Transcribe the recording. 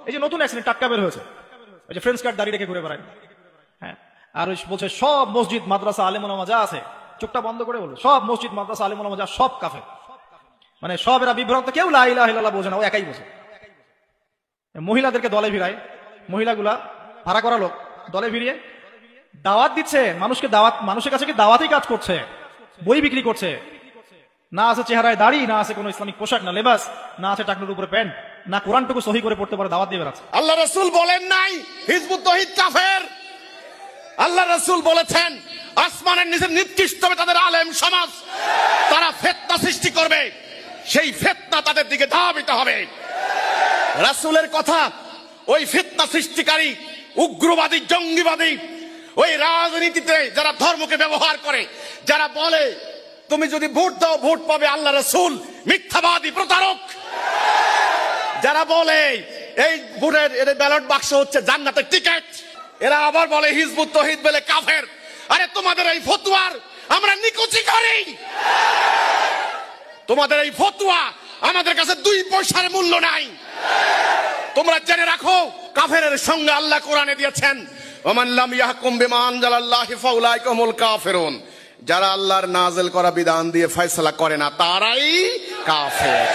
এই যে নতুন অ্যাক্সিডেন্ট টাটকা বের হয়েছে, ওই যে ফ্রেঞ্চ কাট দাঁড়িয়ে রেখে ঘুরে বেড়ায়। হ্যাঁ, আর ওই বলছে সব মসজিদ মাদ্রাসা আলেম ওলামা যা আছে, চোখটা বন্ধ করে বলবে সব মসজিদ মাদ্রাসা আলেম ওলামা যা সব কাফের। মানে সব এরা বিভ্রান্ত, কেউ লা ইলাহা ইল্লাল্লাহ বোঝে না, ও একাই বোঝে। মহিলাদেরকে দলে ভিড়ায়, মহিলাগুলা ভাড়া করা লোক দলে ভিড়িয়ে দাওয়াত দিচ্ছে মানুষকে, দাওয়াত মানুষের কাছে কি দাওয়াতেই কাজ করছে, বই বিক্রি করছে। না আছে চেহারায় দাড়ি, না আছে কোনো ইসলামিক পোশাক, না লেবাস, না আছে টাকনুর উপরে প্যান্ট, না কোরআনটুকু সহি করে পড়তে পারে, দাওয়াত দিয়ে বেড়াচ্ছে। আল্লাহ রাসূল বলেন নাই হিজবুত তাওহীদ কাফের। আল্লাহ রাসূল বলেছেন আসমানের নিচে নিকৃষ্ট হবে তাদের আলেম সমাজ, তারা ফিতনা সৃষ্টি করবে, সেই ফিতনা তাদের দিকে ধাবিত হবে। রাসূলের কথা, ওই ফিতনা সৃষ্টিকারী উগ্রবাদী জঙ্গিবাদী, ওই রাজনীতিতে যারা ধর্মকে ব্যবহার করে, যারা বলে তুমি যদি ভোট দাও ভোট পাবে, আল্লাহ রাসূল মিথ্যাবাদী প্রতারক। যারা বলে এই ভোটের ব্যালট বাক্স হচ্ছে জান্নাতের টিকিট, এরা আবার বলে হিজবুত তাওহীদ বলে কাফের। আরে তোমাদের এই ফতোয়ার আমরা নিকুচি করি, তোমাদের এই ফতোয়া আমাদের কাছে 2 পয়সার মূল্য নাই। তোমরা জেনে রাখো কাফেরের সঙ্গে আল্লাহ কোরআনে দিয়েছেন ওমান লাম ইয়াহকুম বিমা আনজালাল্লাহি ফাউলাইকা হুমুল কাফিরুন, যারা আল্লাহর নাযিল করা বিধান দিয়ে ফয়সালা করে না তারাই কাফের।